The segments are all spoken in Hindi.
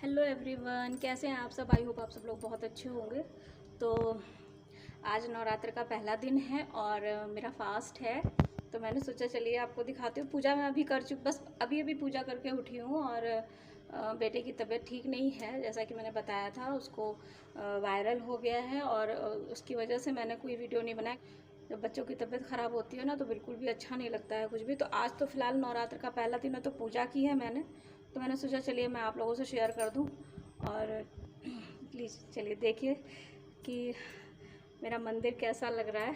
हेलो एवरीवन, कैसे हैं आप सब। आई होप आप सब लोग बहुत अच्छे होंगे। तो आज नवरात्र का पहला दिन है और मेरा फास्ट है, तो मैंने सोचा चलिए आपको दिखाती हूँ। पूजा मैं अभी कर चुकी, बस अभी अभी पूजा करके उठी हूँ। और बेटे की तबीयत ठीक नहीं है, जैसा कि मैंने बताया था। उसको वायरल हो गया है और उसकी वजह से मैंने कोई वीडियो नहीं बनाया। जब बच्चों की तबीयत ख़राब होती है ना, तो बिल्कुल भी अच्छा नहीं लगता है कुछ भी। तो आज तो फ़िलहाल नवरात्र का पहला दिन है, तो पूजा की है मैंने, तो मैंने सोचा चलिए मैं आप लोगों से शेयर कर दूं। और प्लीज़ चलिए देखिए कि मेरा मंदिर कैसा लग रहा है।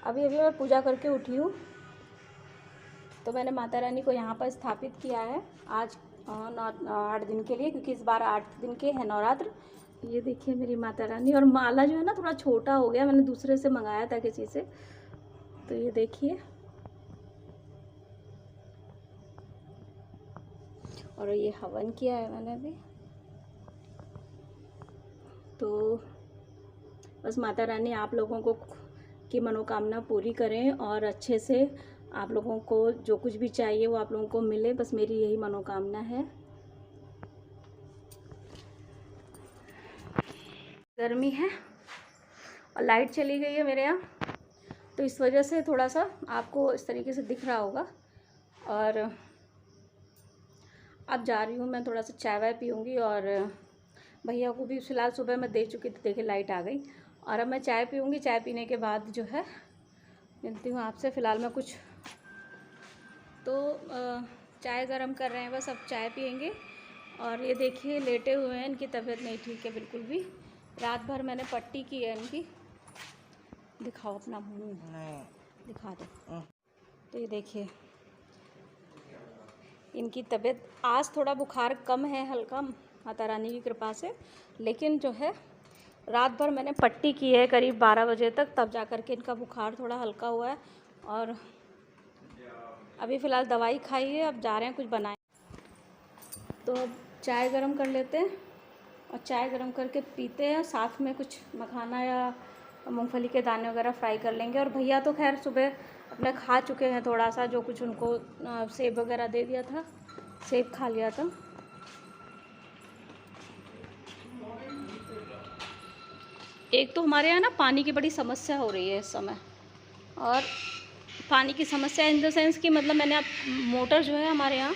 अभी अभी मैं पूजा करके उठी हूँ, तो मैंने माता रानी को यहाँ पर स्थापित किया है आज 8 दिन के लिए, क्योंकि इस बार 8 दिन के हैं नवरात्र। ये देखिए मेरी माता रानी। और माला जो है ना, थोड़ा छोटा हो गया, मैंने दूसरे से मंगाया था किसी से। तो ये देखिए, और ये हवन किया है मैंने अभी। तो बस माता रानी आप लोगों को की मनोकामना पूरी करें और अच्छे से आप लोगों को जो कुछ भी चाहिए वो आप लोगों को मिले, बस मेरी यही मनोकामना है। गर्मी है और लाइट चली गई है मेरे यहाँ, तो इस वजह से थोड़ा सा आपको इस तरीके से दिख रहा होगा। और अब जा रही हूँ मैं, थोड़ा सा चाय वाय पीऊँगी। और भैया को भी फ़िलहाल सुबह मैं दे चुकी थी, देखिए लाइट आ गई। और अब मैं चाय पीऊँगी, चाय पीने के बाद जो है मिलती हूँ आपसे। फ़िलहाल मैं कुछ तो चाय गरम कर रहे हैं, बस अब चाय पियेंगे। और ये देखिए लेटे हुए हैं, इनकी तबीयत नहीं ठीक है बिल्कुल भी। रात भर मैंने पट्टी की है इनकी। दिखाओ अपना मुँह, दिखा दो। तो ये देखिए इनकी तबीयत, आज थोड़ा बुखार कम है, हल्का, माता रानी की कृपा से। लेकिन जो है रात भर मैंने पट्टी की है करीब 12 बजे तक, तब जा कर के इनका बुखार थोड़ा हल्का हुआ है। और अभी फ़िलहाल दवाई खाई है, अब जा रहे हैं कुछ बनाए। तो अब चाय गरम कर लेते हैं और चाय गरम करके पीते हैं। साथ में कुछ मखाना या मूंगफली के दाने वगैरह फ्राई कर लेंगे। और भैया तो खैर सुबह अपने खा चुके हैं थोड़ा सा, जो कुछ उनको सेब वगैरह दे दिया था, सेब खा लिया था। एक तो हमारे यहाँ ना पानी की बड़ी समस्या हो रही है इस समय। और पानी की समस्या इन द सेंस कि मतलब मैंने अब मोटर जो है हमारे यहाँ,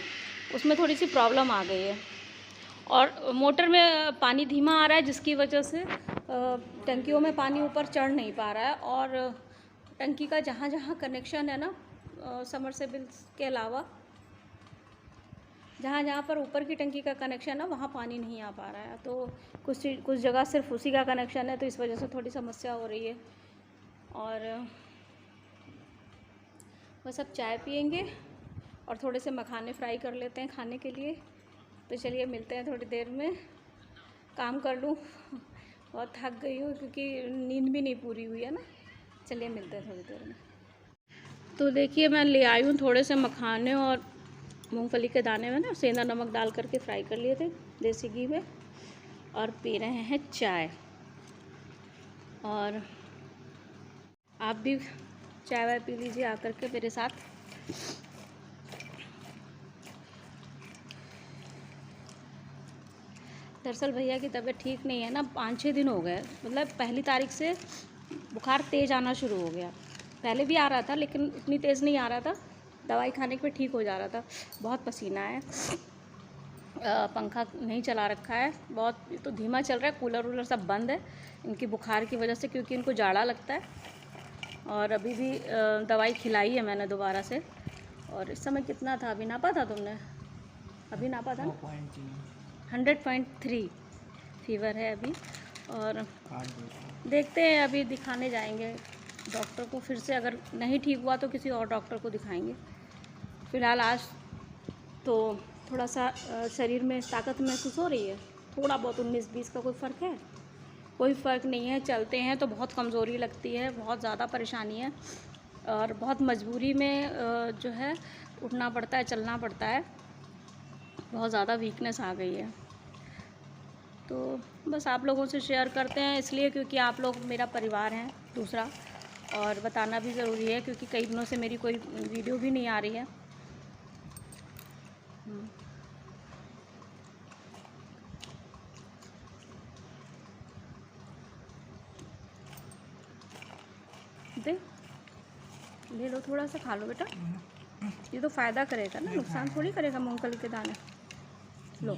उसमें थोड़ी सी प्रॉब्लम आ गई है। और मोटर में पानी धीमा आ रहा है, जिसकी वजह से टंकियों में पानी ऊपर चढ़ नहीं पा रहा है। और टंकी का जहाँ जहाँ कनेक्शन है ना, समरसेबल के अलावा जहाँ जहाँ पर ऊपर की टंकी का कनेक्शन है, वहाँ पानी नहीं आ पा रहा है। तो कुछ जगह सिर्फ उसी का कनेक्शन है, तो इस वजह से थोड़ी समस्या हो रही है। और बस अब चाय पियेंगे और थोड़े से मखाने फ्राई कर लेते हैं खाने के लिए। तो चलिए मिलते हैं थोड़ी देर में, काम कर लूँ, बहुत थक गई हूँ क्योंकि नींद भी नहीं पूरी हुई है ना। चलिए मिलते हैं थोड़ी देर में। तो देखिए मैं ले आई हूँ थोड़े से मखाने और मूंगफली के दाने में ना सेंधा नमक डाल करके फ्राई कर लिए थे देसी घी में, और पी रहे हैं चाय। और आप भी चाय वाय पी लीजिए आकर के मेरे साथ। दरअसल भैया की तबीयत ठीक नहीं है ना, 5-6 दिन हो गए। मतलब 1 तारीख से बुखार तेज़ आना शुरू हो गया। पहले भी आ रहा था लेकिन इतनी तेज़ नहीं आ रहा था, दवाई खाने पे ठीक हो जा रहा था। बहुत पसीना है, पंखा नहीं चला रखा है, बहुत तो धीमा चल रहा है, कूलर वूलर सब बंद है इनकी बुखार की वजह से, क्योंकि इनको जाड़ा लगता है। और अभी भी दवाई खिलाई है मैंने दोबारा से। और इस समय कितना था, अभी नापा था तुमने? अभी नापा था ना, 100.3 फीवर है अभी। और देखते हैं, अभी दिखाने जाएंगे डॉक्टर को फिर से। अगर नहीं ठीक हुआ तो किसी और डॉक्टर को दिखाएंगे। फ़िलहाल आज तो थोड़ा सा शरीर में ताकत महसूस हो रही है, थोड़ा बहुत 19-20 का कोई फ़र्क है? कोई फ़र्क नहीं है। चलते हैं तो बहुत कमज़ोरी लगती है, बहुत ज़्यादा परेशानी है। और बहुत मजबूरी में जो है उठना पड़ता है, चलना पड़ता है। बहुत ज़्यादा वीकनेस आ गई है। तो बस आप लोगों से शेयर करते हैं इसलिए क्योंकि आप लोग मेरा परिवार हैं दूसरा, और बताना भी ज़रूरी है क्योंकि कई दिनों से मेरी कोई वीडियो भी नहीं आ रही है। दे ले लो, थोड़ा सा खा लो बेटा, ये तो फ़ायदा करेगा ना, नुकसान थोड़ी करेगा मूंगफली के दाने। लो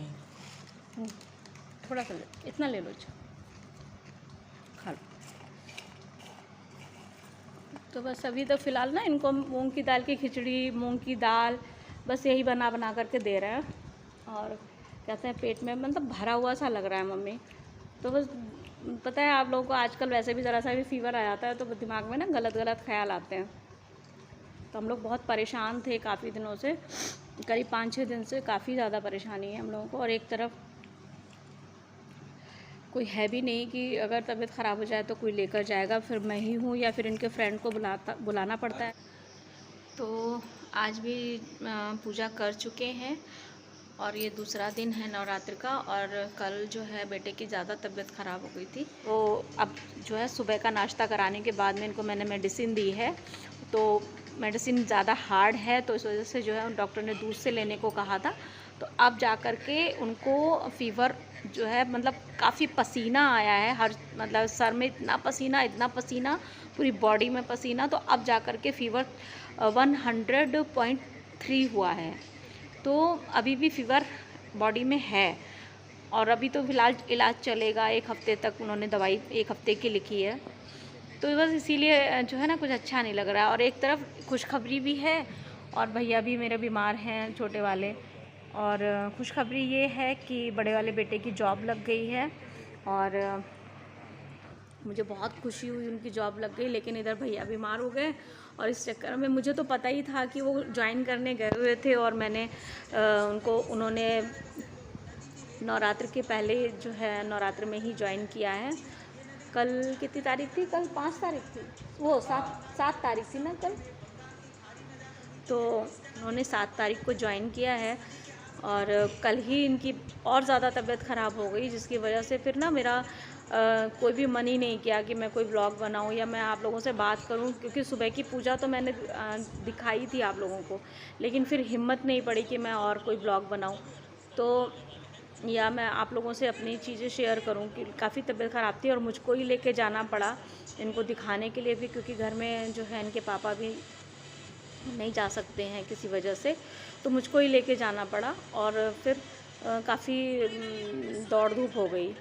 थोड़ा सा ले, इतना ले लो, अच्छा खा लो। तो बस अभी तो फ़िलहाल ना इनको मूंग की दाल की खिचड़ी, मूंग की दाल, बस यही बना बना करके दे रहे हैं। और कहते हैं पेट में मतलब भरा हुआ सा लग रहा है मम्मी। तो बस पता है आप लोगों को आजकल वैसे भी ज़रा सा भी फीवर आ जाता है तो दिमाग में ना गलत गलत ख्याल आते हैं। तो हम लोग बहुत परेशान थे काफ़ी दिनों से, करीब 5-6 दिन से काफ़ी ज़्यादा परेशानी है हम लोगों को। और एक तरफ कोई है भी नहीं कि अगर तबीयत ख़राब हो जाए तो कोई लेकर जाएगा, फिर मैं ही हूँ या फिर इनके फ्रेंड को बुलाना पड़ता है। तो आज भी पूजा कर चुके हैं और ये दूसरा दिन है नवरात्र का। और कल जो है बेटे की ज़्यादा तबीयत ख़राब हो गई थी, तो अब जो है सुबह का नाश्ता कराने के बाद में इनको मैंने मेडिसिन दी है। तो मेडिसिन ज़्यादा हार्ड है तो इस वजह से जो है डॉक्टर ने दूध से लेने को कहा था। तो अब जा कर के उनको फ़ीवर जो है मतलब काफ़ी पसीना आया है, हर मतलब सर में इतना पसीना, पूरी बॉडी में पसीना। तो अब जा कर के फ़ीवर 100.3 हुआ है। तो अभी भी फ़ीवर बॉडी में है और अभी तो फ़िलहाल इलाज चलेगा, 1 हफ़्ते तक उन्होंने दवाई 1 हफ़्ते की लिखी है। तो बस इसीलिए जो है ना कुछ अच्छा नहीं लग रहा है। और एक तरफ खुशखबरी भी है और भैया भी मेरे बीमार हैं छोटे वाले। और खुशखबरी ये है कि बड़े वाले बेटे की जॉब लग गई है और मुझे बहुत खुशी हुई, उनकी जॉब लग गई। लेकिन इधर भैया बीमार हो गए और इस चक्कर में मुझे तो पता ही था कि वो ज्वाइन करने गए हुए थे और मैंने उन्होंने नवरात्र के पहले जो है नवरात्र में ही ज्वाइन किया है। कल कितनी तारीख थी? कल 5 तारीख थी, वो 7 तारीख थी ना कल। तो उन्होंने 7 तारीख को ज्वाइन किया है और कल ही इनकी और ज़्यादा तबीयत ख़राब हो गई, जिसकी वजह से फिर ना मेरा कोई भी मन ही नहीं किया कि मैं कोई व्लॉग बनाऊं या मैं आप लोगों से बात करूं। क्योंकि सुबह की पूजा तो मैंने दिखाई थी आप लोगों को, लेकिन फिर हिम्मत नहीं पड़ी कि मैं और कोई व्लॉग बनाऊं। तो या मैं आप लोगों से अपनी चीज़ें शेयर करूं कि काफ़ी तबीयत ख़राब थी और मुझको ही लेके जाना पड़ा इनको दिखाने के लिए भी, क्योंकि घर में जो है इनके पापा भी नहीं जा सकते हैं किसी वजह से, तो मुझको ही लेके जाना पड़ा। और फिर काफ़ी दौड़ धूप हो गई।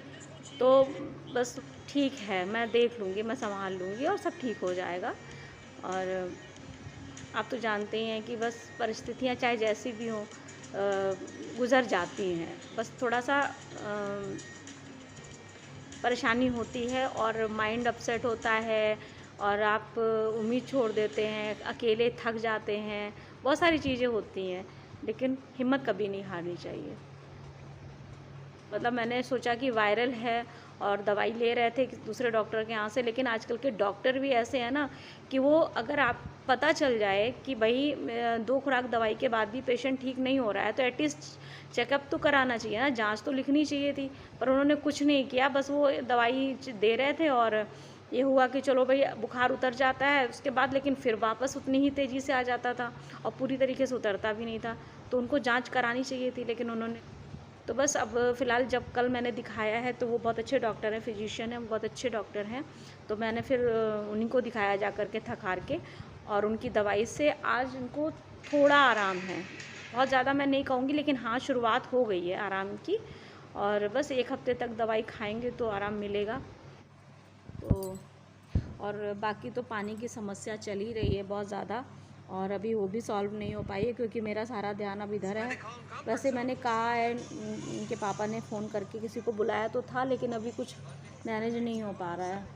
तो बस ठीक है, मैं देख लूँगी, मैं संभाल लूँगी और सब ठीक हो जाएगा। और आप तो जानते ही हैं कि बस परिस्थितियाँ चाहे जैसी भी हों गुज़र जाती हैं। बस थोड़ा सा परेशानी होती है और माइंड अपसेट होता है और आप उम्मीद छोड़ देते हैं, अकेले थक जाते हैं, बहुत सारी चीज़ें होती हैं। लेकिन हिम्मत कभी नहीं हारनी चाहिए। मतलब मैंने सोचा कि वायरल है और दवाई ले रहे थे दूसरे डॉक्टर के यहाँ से, लेकिन आजकल के डॉक्टर भी ऐसे हैं ना कि वो अगर आप पता चल जाए कि भाई 2 खुराक दवाई के बाद भी पेशेंट ठीक नहीं हो रहा है तो एटलीस्ट चेकअप तो कराना चाहिए ना, जांच तो लिखनी चाहिए थी। पर उन्होंने कुछ नहीं किया, बस वो दवाई दे रहे थे और ये हुआ कि चलो भाई बुखार उतर जाता है उसके बाद, लेकिन फिर वापस उतनी ही तेज़ी से आ जाता था और पूरी तरीके से उतरता भी नहीं था। तो उनको जाँच करानी चाहिए थी, लेकिन उन्होंने तो बस अब फ़िलहाल जब कल मैंने दिखाया है तो वो बहुत अच्छे डॉक्टर हैं, फिजिशियन हैं, बहुत अच्छे डॉक्टर हैं। तो मैंने फिर उन्हीं को दिखाया जा कर के थक हार के, और उनकी दवाई से आज उनको थोड़ा आराम है। बहुत ज़्यादा मैं नहीं कहूँगी, लेकिन हाँ शुरुआत हो गई है आराम की। और बस 1 हफ़्ते तक दवाई खाएंगे तो आराम मिलेगा। तो और बाकी तो पानी की समस्या चल ही रही है बहुत ज़्यादा, और अभी वो भी सॉल्व नहीं हो पाई है क्योंकि मेरा सारा ध्यान अब इधर है। वैसे मैंने कहा है, इनके पापा ने फ़ोन करके किसी को बुलाया तो था, लेकिन अभी कुछ मैनेज नहीं हो पा रहा है।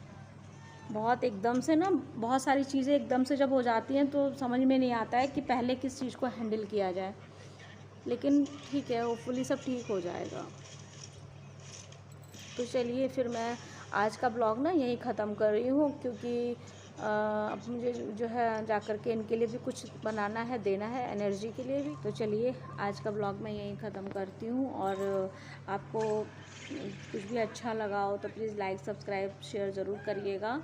बहुत एकदम से ना बहुत सारी चीज़ें एकदम से जब हो जाती हैं तो समझ में नहीं आता है कि पहले किस चीज़ को हैंडल किया जाए। लेकिन ठीक है, होपफुली सब ठीक हो जाएगा। तो चलिए फिर मैं आज का ब्लॉग ना यहीं ख़त्म कर रही हूँ, क्योंकि अब मुझे जो है जा कर के इनके लिए भी कुछ बनाना है, देना है एनर्जी के लिए भी। तो चलिए आज का ब्लॉग मैं यहीं ख़त्म करती हूँ और आपको कुछ भी अच्छा लगा हो तो प्लीज़ लाइक सब्सक्राइब शेयर ज़रूर करिएगा।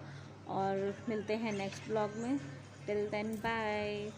और मिलते हैं नेक्स्ट ब्लॉग में। Till then bye.